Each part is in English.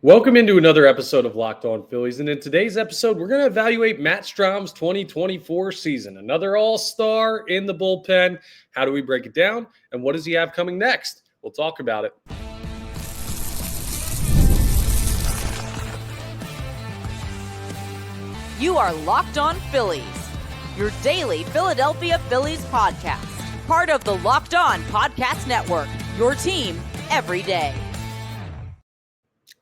Welcome into another episode of Locked On Phillies. And in today's episode, we're going to evaluate Matt Strahm's 2024 season. Another all-star in the bullpen. How do we break it down? And what does he have coming next? We'll talk about it. You are Locked On Phillies, your daily Philadelphia Phillies podcast. Part of the Locked On Podcast Network, your team every day.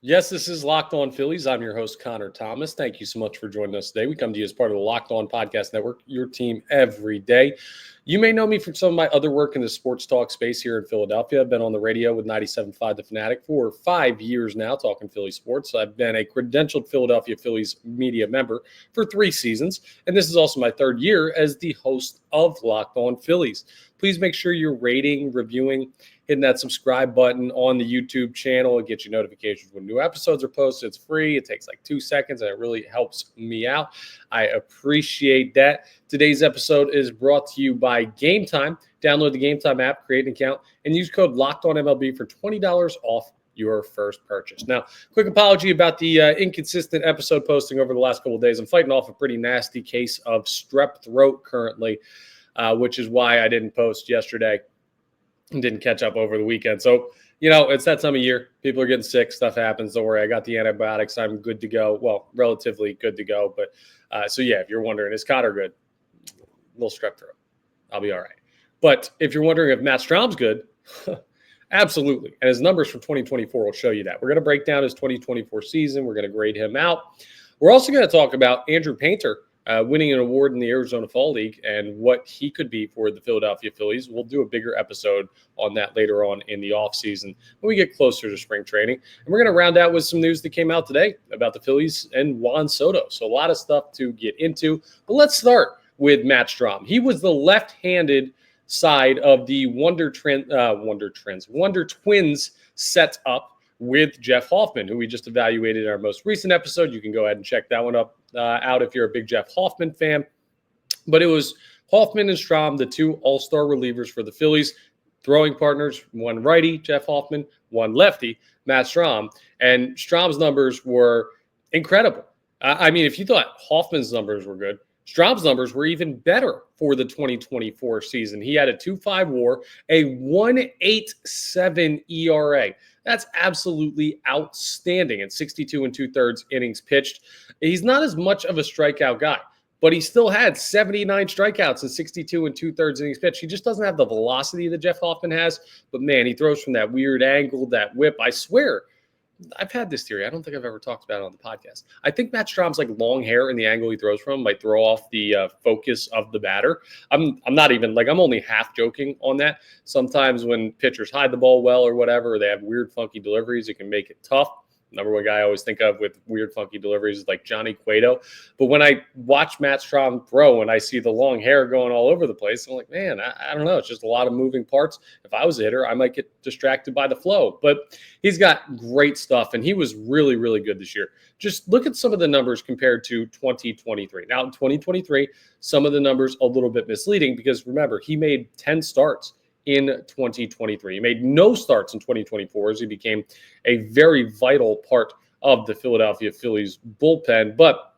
Yes, this is Locked On Phillies. I'm your host, Connor Thomas. Thank you so much for joining us today. We come to you as part of the Locked On Podcast Network, your team every day. You may know me from some of my other work in the sports talk space here in Philadelphia. I've been on the radio with 97.5 The Fanatic for 5 years now, talking Philly sports. I've been a credentialed Philadelphia Phillies media member for 3 seasons, and this is also my 3rd year as the host of Locked On Phillies. Please make sure you're rating, reviewing, hitting that subscribe button on the YouTube channel. It gets you notifications when new episodes are posted. It's free. It takes like 2 seconds, and it really helps me out. I appreciate that. Today's episode is brought to you by Game Time. Download the Game Time app, create an account, and use code LOCKEDONMLB for $20 off your first purchase. Now, quick apology about the inconsistent episode posting over the last couple of days. I'm fighting off a pretty nasty case of strep throat currently, which is why I didn't post yesterday and didn't catch up over the weekend. So, it's that time of year. People are getting sick. Stuff happens. Don't worry. I got the antibiotics. I'm good to go. Well, relatively good to go. But if you're wondering, is Cotter good? A little strep throat. I'll be all right. But if you're wondering if Matt Strahm's good, absolutely. And his numbers from 2024 will show you that. We're going to break down his 2024 season. We're going to grade him out. We're also going to talk about Andrew Painter winning an award in the Arizona Fall League and what he could be for the Philadelphia Phillies. We'll do a bigger episode on that later on in the offseason when we get closer to spring training. And we're going to round out with some news that came out today about the Phillies and Juan Soto. So a lot of stuff to get into. But let's start with Matt Strahm. He was the left-handed side of the Wonder Twins set up with Jeff Hoffman, who we just evaluated in our most recent episode. You can go ahead and check that one up out if you're a big Jeff Hoffman fan. But it was Hoffman and Strahm, the 2 all-star relievers for the Phillies, throwing partners, one righty, Jeff Hoffman, one lefty, Matt Strahm. And Strahm's numbers were incredible. If you thought Hoffman's numbers were good, Strahm's numbers were even better for the 2024 season. He had a 2.5 WAR, a 1.87 ERA. That's absolutely outstanding at 62 2/3 innings pitched. He's not as much of a strikeout guy, but he still had 79 strikeouts and 62 2/3 innings pitched. He just doesn't have the velocity that Jeff Hoffman has. But, man, he throws from that weird angle, that whip. I swear, I've had this theory. I don't think I've ever talked about it on the podcast. I think Matt Strahm's long hair and the angle he throws from might throw off the focus of the batter. I'm not even I'm only half joking on that. Sometimes when pitchers hide the ball well or whatever, or they have weird, funky deliveries, it can make it tough. Number one guy I always think of with weird, funky deliveries is Johnny Cueto. But when I watch Matt Strahm throw and I see the long hair going all over the place, I'm like, man, I don't know. It's just a lot of moving parts. If I was a hitter, I might get distracted by the flow. But he's got great stuff, and he was really, really good this year. Just look at some of the numbers compared to 2023. Now, in 2023, some of the numbers a little bit misleading because, remember, he made 10 starts in 2023. He made no starts in 2024 as he became a very vital part of the Philadelphia Phillies bullpen. But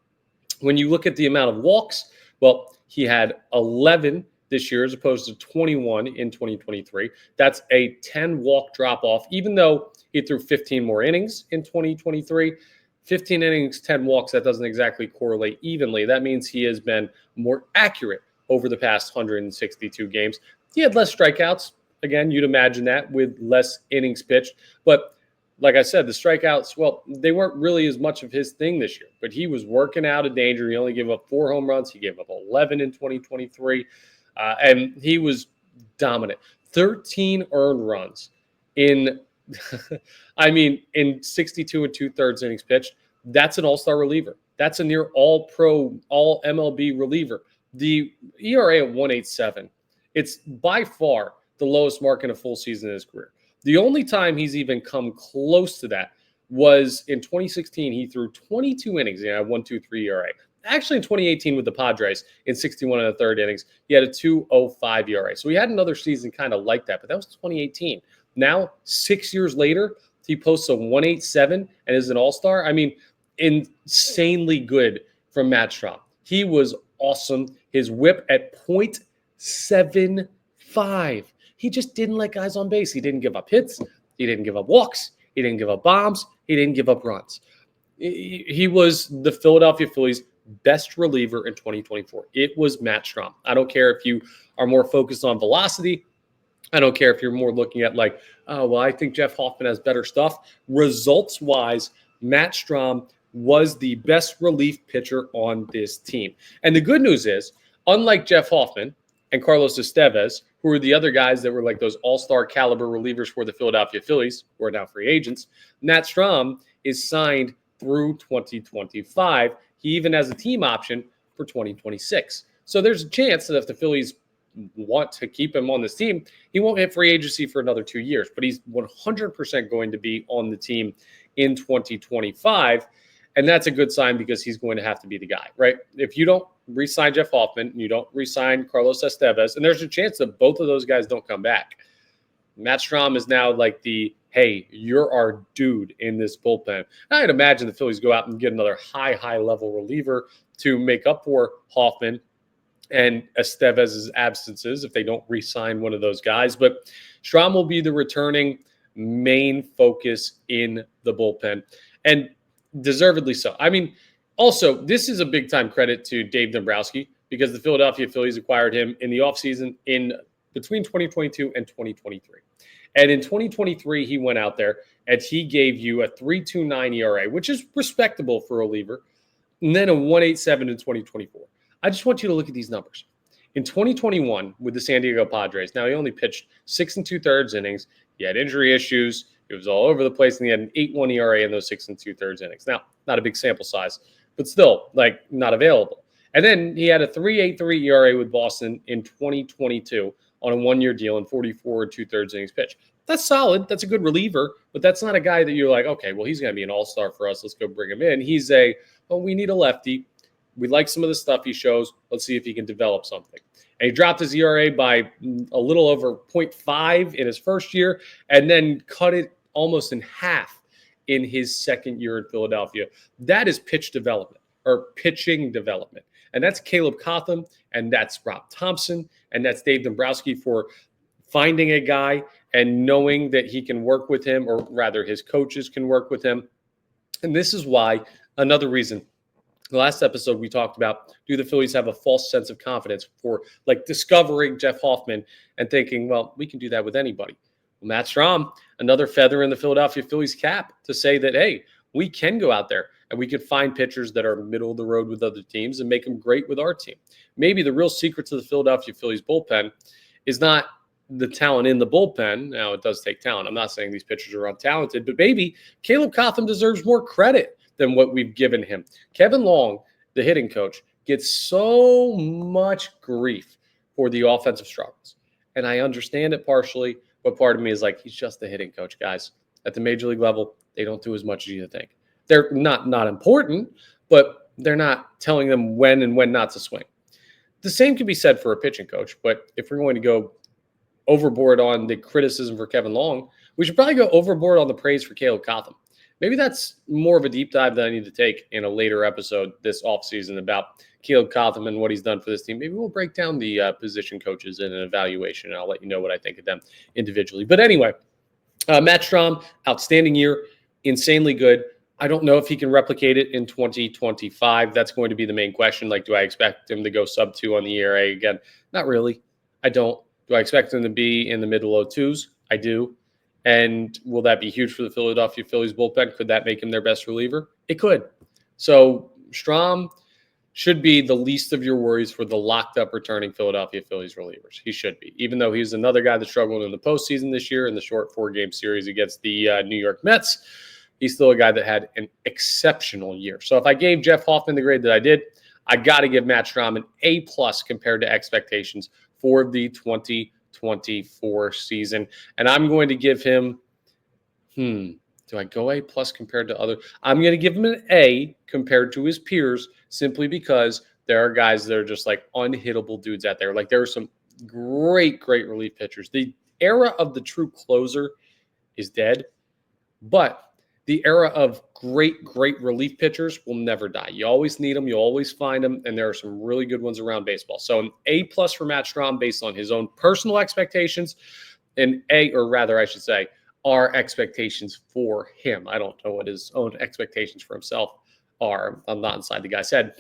when you look at the amount of walks, well, he had 11 this year as opposed to 21 in 2023. That's a 10-walk drop-off, even though he threw 15 more innings in 2023. 15 innings, 10 walks, that doesn't exactly correlate evenly. That means he has been more accurate over the past 162 games. He had less strikeouts. Again, you'd imagine that with less innings pitched. But like I said, the strikeouts, well, they weren't really as much of his thing this year. But he was working out of danger. He only gave up 4 home runs. He gave up 11 in 2023. And he was dominant. 13 earned runs in, in 62 2/3 innings pitched. That's an all-star reliever. That's a near all-pro, all-MLB reliever. The ERA at 1.87. It's by far the lowest mark in a full season in his career. The only time he's even come close to that was in 2016. He threw 22 innings and had 1.23 ERA. Actually, in 2018 with the Padres in 61 1/3 innings, he had a 2.05 ERA. So he had another season kind of like that, but that was 2018. Now, 6 years later, he posts a 187 and is an all-star. I mean, insanely good from Matt Strahm. He was awesome. His whip at .75. He just didn't let guys on base. He didn't give up hits. He didn't give up walks. He didn't give up bombs. He didn't give up runs. He was the Philadelphia Phillies' best reliever in 2024. It was Matt Strahm. I don't care if you are more focused on velocity. I don't care if you're more looking at like, oh, well, I think Jeff Hoffman has better stuff. Results-wise, Matt Strahm was the best relief pitcher on this team. And the good news is, unlike Jeff Hoffman and Carlos Estevez, who are the other guys that were like those all-star caliber relievers for the Philadelphia Phillies, who are now free agents, Matt Strahm is signed through 2025. He even has a team option for 2026. So there's a chance that if the Phillies want to keep him on this team, he won't hit free agency for another 2 years, but he's 100% going to be on the team in 2025. And that's a good sign because he's going to have to be the guy, right? If you don't re-sign Jeff Hoffman, you don't re-sign Carlos Estevez, and there's a chance that both of those guys don't come back. Matt Strahm is now like the, hey, you're our dude in this bullpen. I'd imagine the Phillies go out and get another high level reliever to make up for Hoffman and Estevez's absences if they don't re-sign one of those guys. But Strahm will be the returning main focus in the bullpen, and deservedly so. I mean, also, this is a big-time credit to Dave Dombrowski because the Philadelphia Phillies acquired him in the offseason in between 2022 and 2023. And in 2023, he went out there and he gave you a 3.29 ERA, which is respectable for a reliever, and then a 1.87 in 2024. I just want you to look at these numbers. In 2021 with the San Diego Padres, now he only pitched 6 2/3 innings. He had injury issues. It was all over the place, and he had an 8.1 ERA in those 6 2/3 innings. Now, not a big sample size, but still, like, not available. And then he had a 3.83 ERA with Boston in 2022 on a one-year deal in 44 2/3 innings pitch. That's solid. That's a good reliever, but that's not a guy that you're like, okay, well, he's going to be an all-star for us. Let's go bring him in. He's we need a lefty. We like some of the stuff he shows. Let's see if he can develop something. And he dropped his ERA by a little over 0.5 in his first year and then cut it almost in half in his second year in Philadelphia. That is pitching development. And that's Caleb Cotham, and that's Rob Thompson, and that's Dave Dombrowski for finding a guy and knowing that he can work with him, or rather his coaches can work with him. And this is why, another reason, the last episode we talked about, do the Phillies have a false sense of confidence for like discovering Jeff Hoffman and thinking, well, we can do that with anybody. Well, Matt Strahm, another feather in the Philadelphia Phillies cap to say that, hey, we can go out there and we can find pitchers that are middle of the road with other teams and make them great with our team. Maybe the real secret to the Philadelphia Phillies bullpen is not the talent in the bullpen. Now, it does take talent. I'm not saying these pitchers are untalented, but maybe Caleb Cotham deserves more credit than what we've given him. Kevin Long, the hitting coach, gets so much grief for the offensive struggles. And I understand it partially, but part of me is like, he's just the hitting coach, guys. At the major league level, they don't do as much as you think. They're not important, but they're not telling them when and when not to swing. The same can be said for a pitching coach, but if we're going to go overboard on the criticism for Kevin Long, we should probably go overboard on the praise for Caleb Cotham. Maybe that's more of a deep dive that I need to take in a later episode this offseason about Caleb Cotham and what he's done for this team. Maybe we'll break down the position coaches in an evaluation, and I'll let you know what I think of them individually. But anyway, Matt Strahm, outstanding year, insanely good. I don't know if he can replicate it in 2025. That's going to be the main question. Like, do I expect him to go sub 2 on the ERA again? Not really. I don't. Do I expect him to be in the mid-to-low 2s? I do. And will that be huge for the Philadelphia Phillies bullpen? Could that make him their best reliever? It could. So Strahm should be the least of your worries for the locked-up returning Philadelphia Phillies relievers. He should be, even though he's another guy that struggled in the postseason this year in the short 4-game series against the New York Mets. He's still a guy that had an exceptional year. So if I gave Jeff Hoffman the grade that I did, I got to give Matt Strahm an A+ compared to expectations for the 2024 season. And I'm going to give him, do I go A+ compared to other? I'm going to give him an A compared to his peers simply because there are guys that are just like unhittable dudes out there. Like there are some great relief pitchers. The era of the true closer is dead, But the era of great relief pitchers will never die. You always need them. You always find them. And there are some really good ones around baseball. So an A+ for Matt Strahm based on his own personal expectations, and our expectations for him. I don't know what his own expectations for himself are. I'm not inside the guy's head.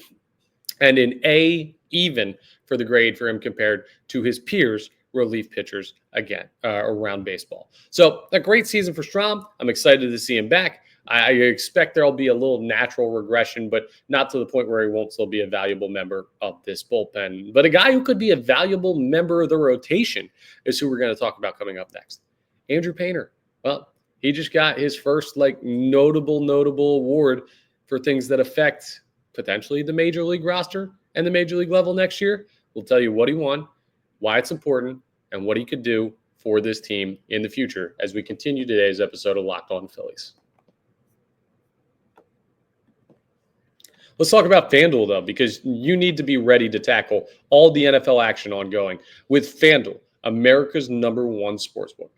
And an A even for the grade for him compared to his peers, relief pitchers again around baseball. So a great season for Strahm. I'm excited to see him back. I expect there'll be a little natural regression, but not to the point where he won't still be a valuable member of this bullpen. But a guy who could be a valuable member of the rotation is who we're going to talk about coming up next. Andrew Painter. Well, he just got his first notable award for things that affect potentially the major league roster and the major league level next year. We'll tell you what he won, why it's important, and what he could do for this team in the future as we continue today's episode of Locked On Phillies. Let's talk about FanDuel, though, because you need to be ready to tackle all the NFL action ongoing with FanDuel, America's #1 sportsbook.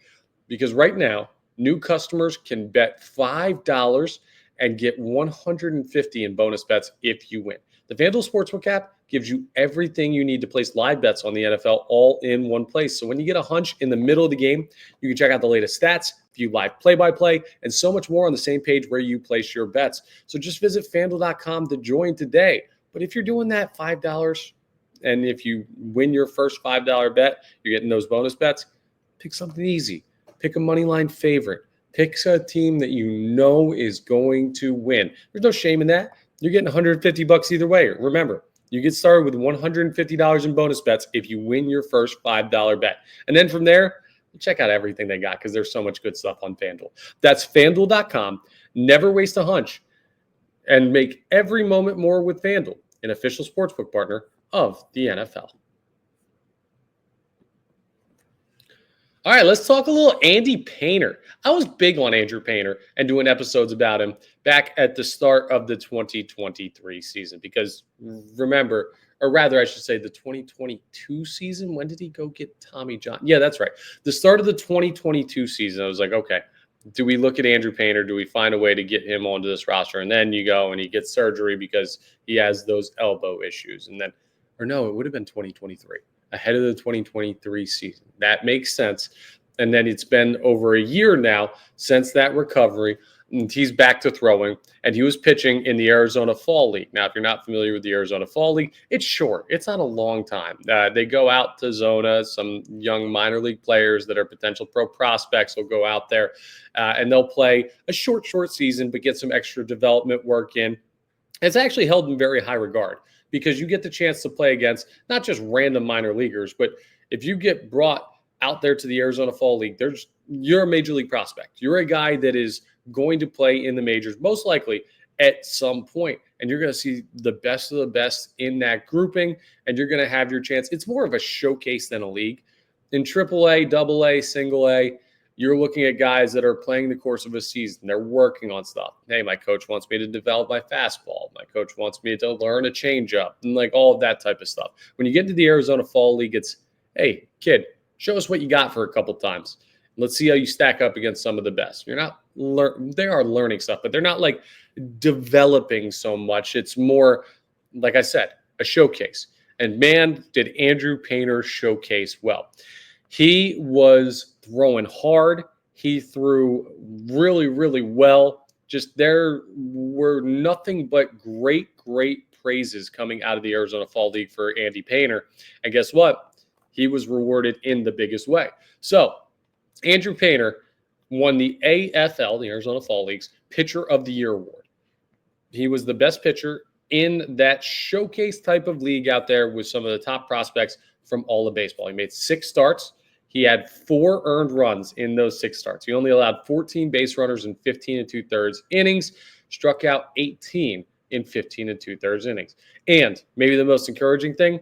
Because right now, new customers can bet $5 and get $150 in bonus bets if you win. The FanDuel Sportsbook app gives you everything you need to place live bets on the NFL all in one place. So when you get a hunch in the middle of the game, you can check out the latest stats, view live play-by-play, and so much more on the same page where you place your bets. So just visit FanDuel.com to join today. But if you're doing that $5, and if you win your first $5 bet, you're getting those bonus bets, pick something easy. Pick a money line favorite. Pick a team that you know is going to win. There's no shame in that. You're getting $150 either way. Remember, you get started with $150 in bonus bets if you win your first $5 bet. And then from there, check out everything they got because there's so much good stuff on FanDuel. That's FanDuel.com. Never waste a hunch and make every moment more with FanDuel, an official sportsbook partner of the NFL. All right, let's talk a little Andy Painter. I was big on Andrew Painter and doing episodes about him back at the start of the 2023 season because remember, or rather I should say the 2022 season. When did he go get Tommy John? Yeah, that's right. The start of the 2022 season, I was like, okay, do we look at Andrew Painter? Do we find a way to get him onto this roster? And then you go and he gets surgery because he has those elbow issues. And then, or no, it would have been 2023. Ahead of the 2023 season. That makes sense. And then it's been over a year now since that recovery. And he's back to throwing. And he was pitching in the Arizona Fall League. Now, if you're not familiar with the Arizona Fall League, it's short. It's not a long time. They go out to Zona. Some young minor league players that are potential pro prospects will go out there. And they'll play a short season, but get some extra development work in. It's actually held in very high regard. Because you get the chance to play against not just random minor leaguers, but if you get brought out there to the Arizona Fall League, you're a major league prospect. You're a guy that is going to play in the majors, most likely at some point, and you're going to see the best of the best in that grouping, and you're going to have your chance. It's more of a showcase than a league. In AAA, AA, single A, you're looking at guys that are playing the course of a season. They're working on stuff. Hey, my coach wants me to develop my fastball. My coach wants me to learn a changeup and all of that type of stuff. When you get into the Arizona Fall League, it's, hey, kid, show us what you got for a couple times. Let's see how you stack up against some of the best. They are learning stuff, but they're not developing so much. It's more, like I said, a showcase. And man, did Andrew Painter showcase well. He was throwing hard. He threw really, really well. Just there were nothing but great praises coming out of the Arizona Fall League for Andy Painter. And guess what? He was rewarded in the biggest way. So Andrew Painter won the AFL, the Arizona Fall League's Pitcher of the Year award. He was the best pitcher in that showcase type of league out there with some of the top prospects from all of baseball. He made 6 starts. He had 4 earned runs in those 6 starts. He only allowed 14 base runners in 15 2/3 innings, struck out 18 in 15 2/3 innings. And maybe the most encouraging thing,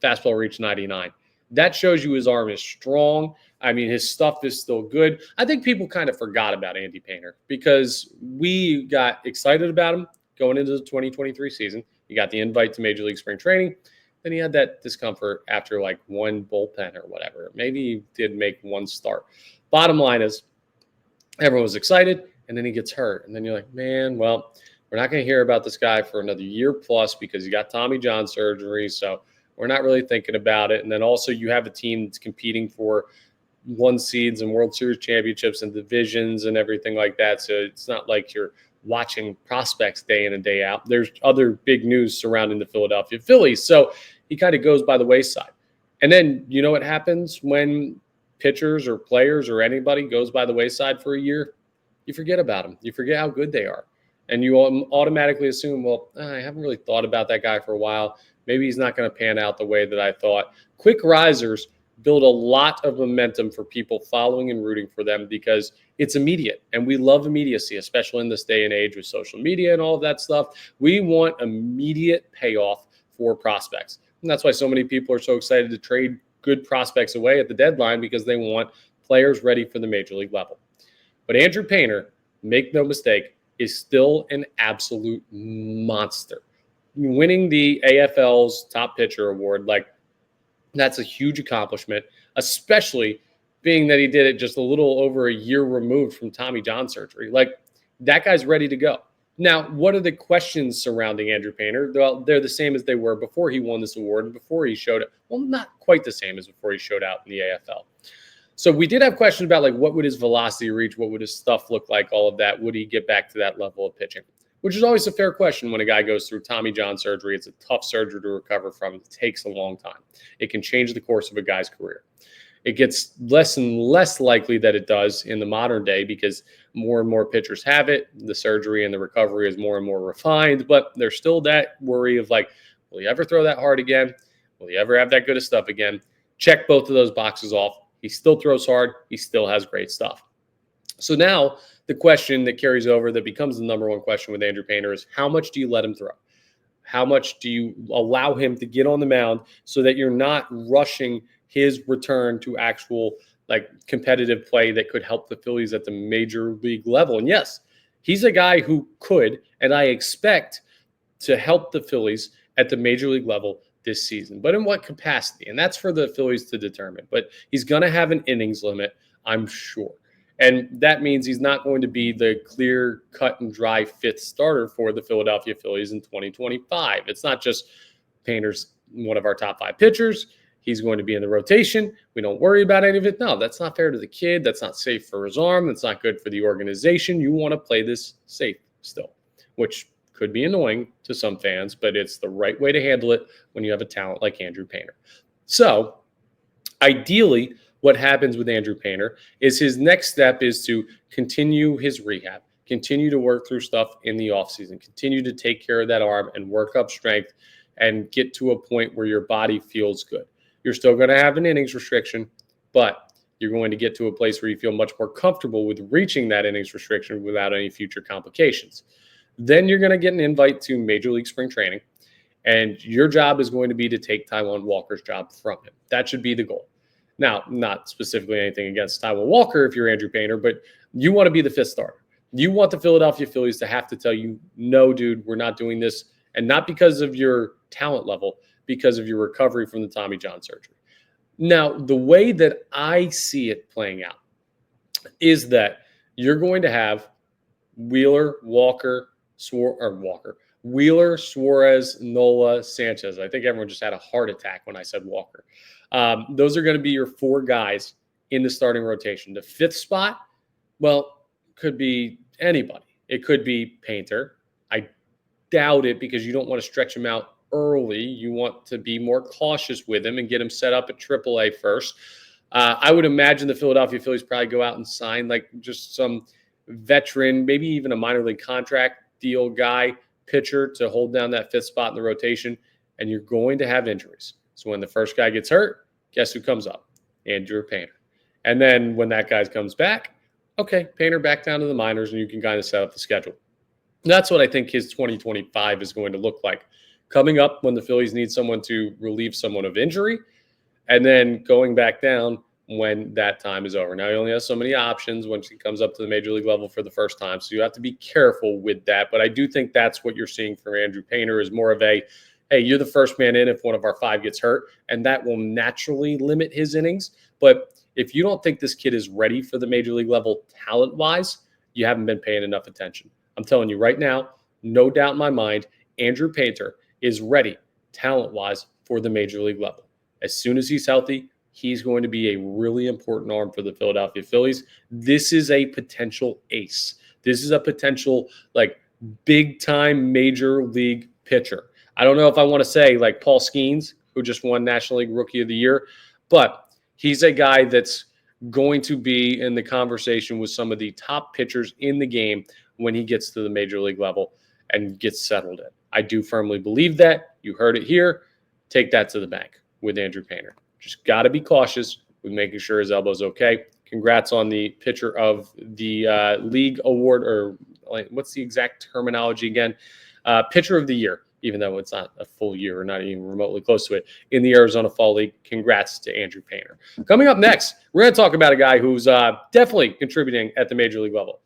fastball reached 99. That shows you his arm is strong. I mean, his stuff is still good. I think people kind of forgot about Andy Painter because we got excited about him going into the 2023 season. He got the invite to Major League Spring Training. Then he had that discomfort after one bullpen or whatever. Maybe he did make 1 start. Bottom line is everyone was excited. and then he gets hurt. And then you're like, man, well, we're not going to hear about this guy for another year plus because he got Tommy John surgery. So we're not really thinking about it. And then also you have a team that's competing for 1 seeds and World Series championships and divisions and everything like that. So it's not like you're watching prospects day in and day out. There's other big news surrounding the Philadelphia Phillies. So he kind of goes by the wayside. And then you know what happens when pitchers or players or anybody goes by the wayside for a year? You forget about them. You forget how good they are. And you automatically assume, well, I haven't really thought about that guy for a while. Maybe he's not going to pan out the way that I thought. Quick risers build a lot of momentum for people following and rooting for them because it's immediate. And we love immediacy, especially in this day and age with social media and all of that stuff. We want immediate payoff for prospects. And that's why so many people are so excited to trade good prospects away at the deadline because they want players ready for the major league level. But Andrew Painter, make no mistake, is still an absolute monster. Winning the AFL's top pitcher award, like, that's a huge accomplishment, especially being that he did it just a little over a year removed from Tommy John surgery. Like, that guy's ready to go. Now, what are the questions surrounding Andrew Painter? Well, they're the same as they were before he won this award and before he showed it. Well, not quite the same as before he showed out in the AFL. So we did have questions about, like, what would his velocity reach? What would his stuff look like? All of that. Would he get back to that level of pitching? Which is always a fair question when a guy goes through Tommy John surgery. It's a tough surgery to recover from. It takes a long time. It can change the course of a guy's career. It gets less and less likely that it does in the modern day because more and more pitchers have it. The surgery and the recovery is more and more refined, but there's still that worry of, like, will he ever throw that hard again? Will he ever have that good of stuff again? Check both of those boxes off. He still throws hard. He still has great stuff. So now the question that carries over that becomes the number one question with Andrew Painter is, how much do you let him throw? How much do you allow him to get on the mound so that you're not rushing his return to actual, like, competitive play that could help the Phillies at the major league level? And yes, he's a guy who could, and I expect to help the Phillies at the major league level this season. But in what capacity? And that's for the Phillies to determine. But he's going to have an innings limit, I'm sure. And that means he's not going to be the clear cut and dry 5th starter for the Philadelphia Phillies in 2025. It's not just Painter's one of our top 5 pitchers. He's going to be in the rotation. We don't worry about any of it. No, that's not fair to the kid. That's not safe for his arm. That's not good for the organization. You want to play this safe still, which could be annoying to some fans, but it's the right way to handle it when you have a talent like Andrew Painter. So ideally, what happens with Andrew Painter is his next step is to continue his rehab, continue to work through stuff in the offseason, continue to take care of that arm and work up strength and get to a point where your body feels good. You're still going to have an innings restriction, but you're going to get to a place where you feel much more comfortable with reaching that innings restriction without any future complications. Then you're going to get an invite to Major League Spring Training, and your job is going to be to take Taijuan Walker's job from him. That should be the goal. Now, not specifically anything against Taijuan Walker if you're Andrew Painter, but you want to be the 5th starter. You want the Philadelphia Phillies to have to tell you, no, dude, we're not doing this. And not because of your talent level, because of your recovery from the Tommy John surgery. Now, the way that I see it playing out is that you're going to have Wheeler, Suarez, Nola, Sanchez. I think everyone just had a heart attack when I said Walker. Those are going to be your 4 guys in the starting rotation. The 5th spot, well, could be anybody. It could be Painter. I doubt it because you don't want to stretch him out early. You want to be more cautious with him and get him set up at AAA first. I would imagine the Philadelphia Phillies probably go out and sign, like, just some veteran, maybe even a minor league contract deal guy, pitcher to hold down that 5th spot in the rotation. And you're going to have injuries. So when the first guy gets hurt, guess who comes up? Andrew Painter. And then when that guy comes back, okay, Painter back down to the minors, and you can kind of set up the schedule. That's what I think his 2025 is going to look like. Coming up when the Phillies need someone to relieve someone of injury, and then going back down when that time is over. Now, he only has so many options once he comes up to the major league level for the first time, so you have to be careful with that. But I do think that's what you're seeing from Andrew Painter is more of a, hey, you're the first man in if one of our 5 gets hurt, and that will naturally limit his innings. But if you don't think this kid is ready for the major league level talent-wise, you haven't been paying enough attention. I'm telling you right now, no doubt in my mind, Andrew Painter is ready, talent-wise, for the major league level. As soon as he's healthy, he's going to be a really important arm for the Philadelphia Phillies. This is a potential ace. This is a potential, big-time major league pitcher. I don't know if I want to say like Paul Skeens, who just won National League Rookie of the Year, but he's a guy that's going to be in the conversation with some of the top pitchers in the game when he gets to the major league level and gets settled in. I do firmly believe that. You heard it here. Take that to the bank with Andrew Painter. Just got to be cautious with making sure his elbow's okay. Congrats on the pitcher of the league award, or what's the exact terminology again? Pitcher of the year, even though it's not a full year or not even remotely close to it, in the Arizona Fall League. Congrats to Andrew Painter. Coming up next, we're going to talk about a guy who's definitely contributing at the major league level,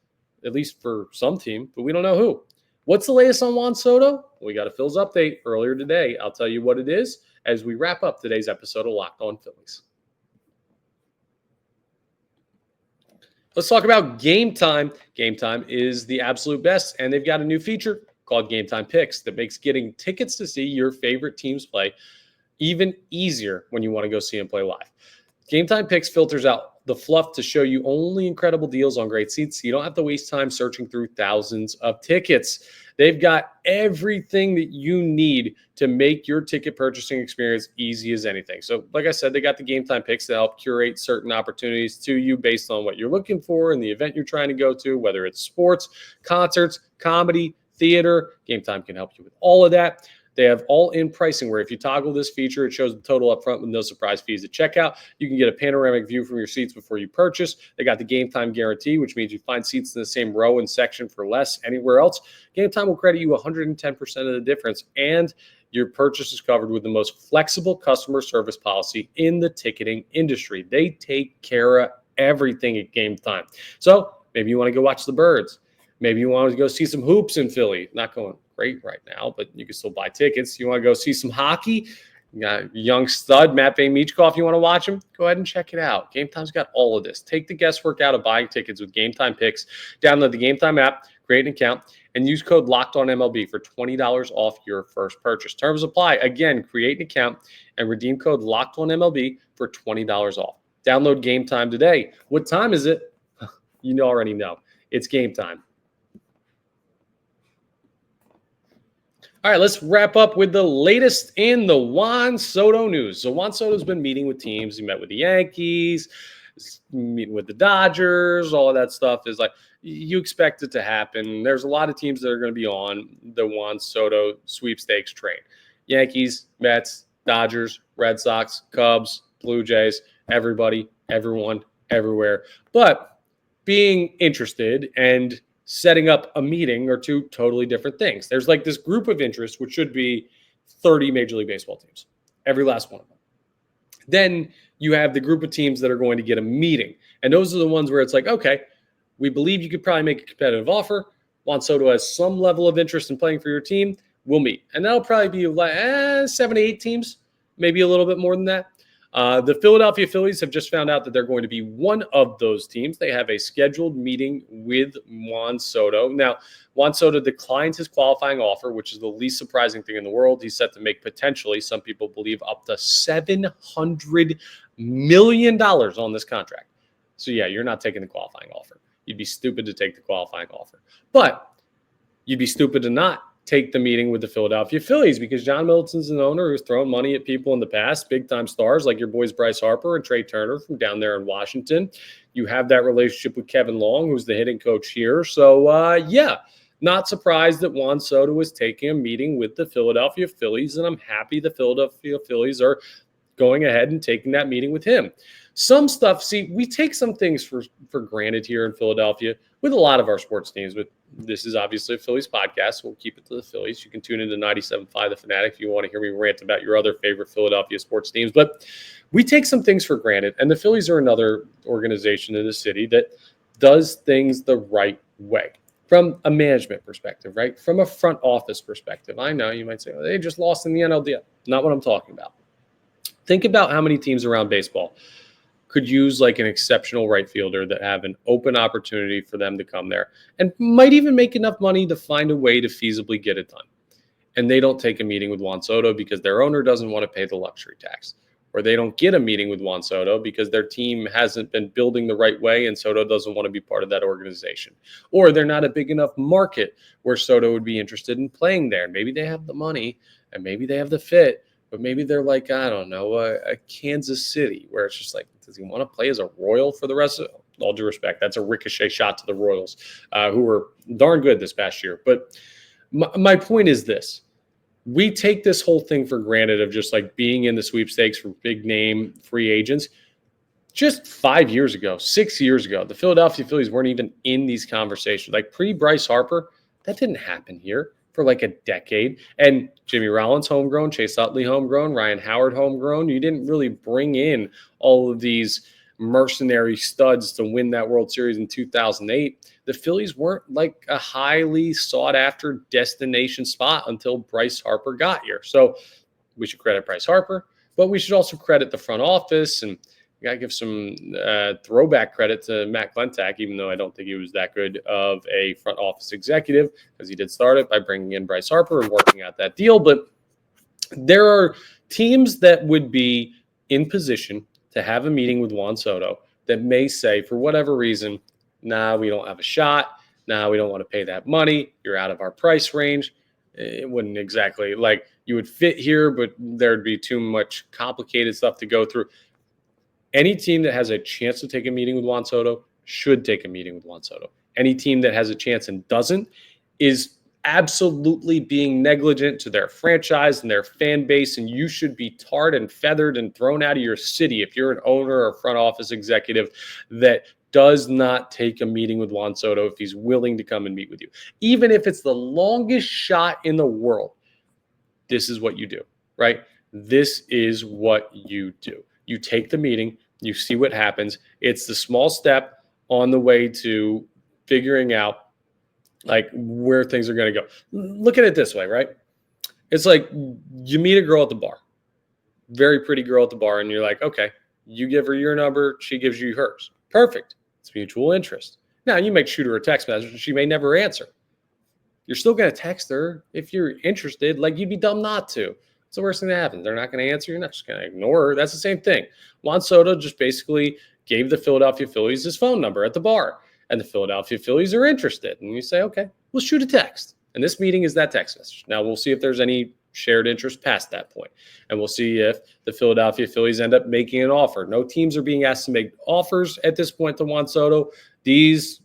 at least for some team, but we don't know who. What's the latest on Juan Soto? We got a Phil's update earlier today. I'll tell you what it is as we wrap up today's episode of Locked On Phillies. Let's talk about Game Time. Game Time is the absolute best, and they've got a new feature called Game Time Picks that makes getting tickets to see your favorite teams play even easier when you want to go see them play live. Game Time Picks filters out the fluff to show you only incredible deals on great seats, so you don't have to waste time searching through thousands of tickets. They've got everything that you need to make your ticket purchasing experience easy as anything. So like I said, they got the Game Time Picks to help curate certain opportunities to you based on what you're looking for and the event you're trying to go to, whether it's sports, concerts, comedy, theater. Game Time can help you with all of that. They have all-in pricing where if you toggle this feature, it shows the total up front with no surprise fees at checkout. You can get a panoramic view from your seats before you purchase. They got the Game Time guarantee, which means you find seats in the same row and section for less anywhere else. Game Time will credit you 110% of the difference, and your purchase is covered with the most flexible customer service policy in the ticketing industry. They take care of everything at Game Time. So maybe you want to go watch the Birds. Maybe you want to go see some hoops in Philly. Not going great right now, but you can still buy tickets. You want to go see some hockey? You got young stud, Matt Michkov. You want to watch him? Go ahead and check it out. Game Time's got all of this. Take the guesswork out of buying tickets with Game Time Picks. Download the Game Time app, create an account, and use code LOCKEDONMLB for $20 off your first purchase. Terms apply. Again, create an account and redeem code LOCKEDONMLB for $20 off. Download Game Time today. What time is it? You already know. It's game time. All right, let's wrap up with the latest in the Juan Soto news. So Juan Soto's been meeting with teams. He met with the Yankees, meeting with the Dodgers. All of that stuff is like you expect it to happen. There's a lot of teams that are going to be on the Juan Soto sweepstakes train. Yankees, Mets, Dodgers, Red Sox, Cubs, Blue Jays, everybody, everyone, everywhere. But being interested and setting up a meeting are two totally different things. There's like this group of interest, which should be 30 Major League Baseball teams, every last one of them. Then you have the group of teams that are going to get a meeting. And those are the ones where it's like, okay, we believe you could probably make a competitive offer. Juan Soto has some level of interest in playing for your team. We'll meet. And that'll probably be like 7 to 8 teams, maybe a little bit more than that. The Philadelphia Phillies have just found out that they're going to be one of those teams. They have a scheduled meeting with Juan Soto. Now, Juan Soto declined his qualifying offer, which is the least surprising thing in the world. He's set to make potentially, some people believe, up to $700 million on this contract. So, yeah, you're not taking the qualifying offer. You'd be stupid to take the qualifying offer. But you'd be stupid to not take the meeting with the Philadelphia Phillies because John Middleton's an owner who's thrown money at people in the past, big-time stars like your boys Bryce Harper and Trey Turner from down there in Washington. You have that relationship with Kevin Long, who's the hitting coach here. So, yeah, not surprised that Juan Soto is taking a meeting with the Philadelphia Phillies, and I'm happy the Philadelphia Phillies are going ahead and taking that meeting with him. Some stuff, see, we take some things for granted here in Philadelphia with a lot of our sports teams, but this is obviously a Phillies podcast, so we'll keep it to the Phillies. You can tune into 97.5 The Fanatic if you want to hear me rant about your other favorite Philadelphia sports teams. But we take some things for granted, and the Phillies are another organization in the city that does things the right way from a management perspective, right? From a front office perspective. I know you might say, oh, they just lost in the NLDS. Not what I'm talking about. Think about how many teams around baseball could use like an exceptional right fielder that have an open opportunity for them to come there and might even make enough money to find a way to feasibly get it done. And they don't take a meeting with Juan Soto because their owner doesn't want to pay the luxury tax, or they don't get a meeting with Juan Soto because their team hasn't been building the right way and Soto doesn't want to be part of that organization, or they're not a big enough market where Soto would be interested in playing there. Maybe they have the money and maybe they have the fit, but maybe they're like, I don't know, a Kansas City, where it's just like, does he want to play as a Royal for the rest of it? All due respect, that's a ricochet shot to the Royals, who were darn good this past year. But my point is this. We take this whole thing for granted of just like being in the sweepstakes for big name free agents. Just 5 years ago, 6 years ago, the Philadelphia Phillies weren't even in these conversations. Like pre-Bryce Harper, that didn't happen here for like a decade. And Jimmy Rollins homegrown, Chase Utley homegrown, Ryan Howard homegrown. You didn't really bring in all of these mercenary studs to win that World Series in 2008. The Phillies weren't like a highly sought after destination spot until Bryce Harper got here. So we should credit Bryce Harper, but we should also credit the front office, and we got to give some throwback credit to Matt Klentak, even though I don't think he was that good of a front office executive, because he did start it by bringing in Bryce Harper and working out that deal. But there are teams that would be in position to have a meeting with Juan Soto that may say, for whatever reason, nah, we don't have a shot. Nah, we don't want to pay that money. You're out of our price range. It wouldn't exactly, like, you would fit here, but there'd be too much complicated stuff to go through. Any team that has a chance to take a meeting with Juan Soto should take a meeting with Juan Soto. Any team that has a chance and doesn't is absolutely being negligent to their franchise and their fan base, and you should be tarred and feathered and thrown out of your city if you're an owner or front office executive that does not take a meeting with Juan Soto if he's willing to come and meet with you. Even if it's the longest shot in the world, this is what you do, right? This is what you do. You take the meeting, you see what happens. It's the small step on the way to figuring out like where things are going to go. Look at it this way, right? It's like you meet a girl at the bar, very pretty girl at the bar, and you're like, okay, you give her your number, she gives you hers. Perfect. It's mutual interest. Now, you might shoot her a text message, and she may never answer. You're still going to text her if you're interested. Like, you'd be dumb not to. What's the worst thing that happens? They're not going to answer. You're not just going to ignore her. That's the same thing. Juan Soto just basically gave the Philadelphia Phillies his phone number at the bar, and the Philadelphia Phillies are interested. And you say, okay, we'll shoot a text. And this meeting is that text message. Now, we'll see if there's any shared interest past that point. And we'll see if the Philadelphia Phillies end up making an offer. No teams are being asked to make offers at this point to Juan Soto. These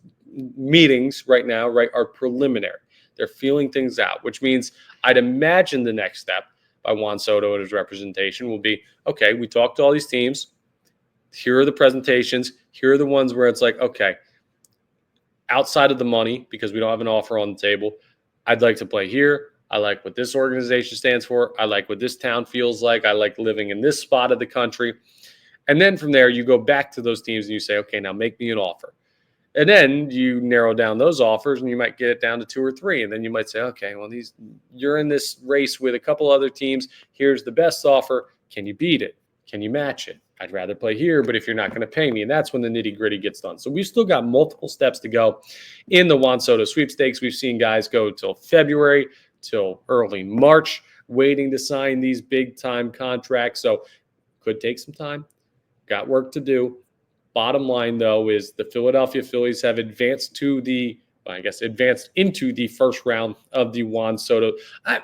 meetings right now, right, are preliminary. They're feeling things out, which means I'd imagine the next step by Juan Soto and his representation will be, okay, we talked to all these teams. Here are the presentations. Here are the ones where it's like, okay, outside of the money, because we don't have an offer on the table, I'd like to play here. I like what this organization stands for. I like what this town feels like. I like living in this spot of the country. And then from there, you go back to those teams and you say, okay, now make me an offer. And then you narrow down those offers and you might get it down to 2 or 3. And then you might say, okay, well, you're in this race with a couple other teams. Here's the best offer. Can you beat it? Can you match it? I'd rather play here, but if you're not going to pay me, and that's when the nitty gritty gets done. So we've still got multiple steps to go in the Juan Soto sweepstakes. We've seen guys go till February, till early March, waiting to sign these big time contracts. So could take some time. Got work to do. Bottom line, though, is the Philadelphia Phillies have advanced into the first round of the Juan Soto.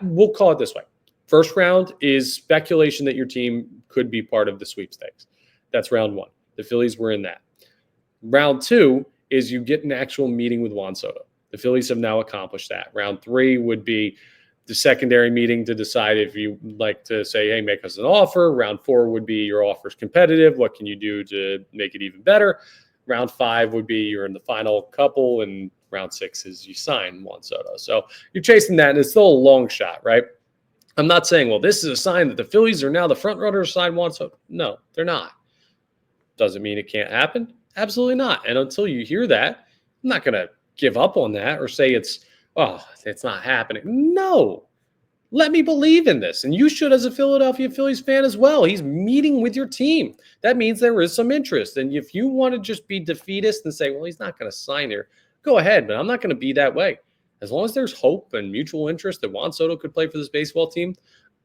We'll call it this way. First round is speculation that your team could be part of the sweepstakes. That's round 1. The Phillies were in that. Round 2 is you get an actual meeting with Juan Soto. The Phillies have now accomplished that. Round 3 would be the secondary meeting to decide if you like to say, hey, make us an offer. Round 4 would be your offer's competitive. What can you do to make it even better? Round 5 would be you're in the final couple, and round 6 is you sign Juan Soto. So you're chasing that, and it's still a long shot, right? I'm not saying, well, this is a sign that the Phillies are now the front runners to sign Juan Soto. No, they're not. Does it mean it can't happen? Absolutely not. And until you hear that, I'm not going to give up on that or say it's not happening. No. Let me believe in this. And you should as a Philadelphia Phillies fan as well. He's meeting with your team. That means there is some interest. And if you want to just be defeatist and say, well, he's not going to sign here, go ahead. But I'm not going to be that way. As long as there's hope and mutual interest that Juan Soto could play for this baseball team,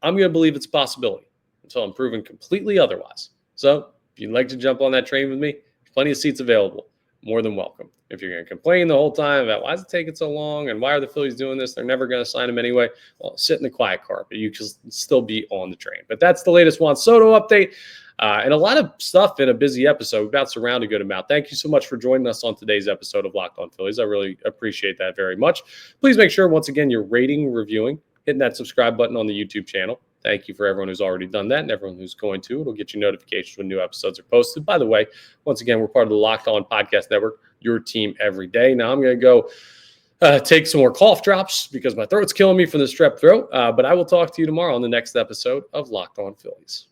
I'm going to believe it's a possibility until I'm proven completely otherwise. So if you'd like to jump on that train with me, plenty of seats available. More than welcome. If you're going to complain the whole time about why is it taking so long and why are the Phillies doing this, they're never going to sign him anyway, well, sit in the quiet car, but you can still be on the train. But that's the latest Juan Soto update and a lot of stuff in a busy episode. We bounced around a good amount. Thank you so much for joining us on today's episode of Locked On Phillies. I really appreciate that very much. Please make sure, once again, you're rating, reviewing, hitting that subscribe button on the YouTube channel. Thank you for everyone who's already done that and everyone who's going to. It'll get you notifications when new episodes are posted. By the way, once again, we're part of the Locked On Podcast Network, your team every day. Now I'm going to go take some more cough drops because my throat's killing me from the strep throat. But I will talk to you tomorrow on the next episode of Locked On Phillies.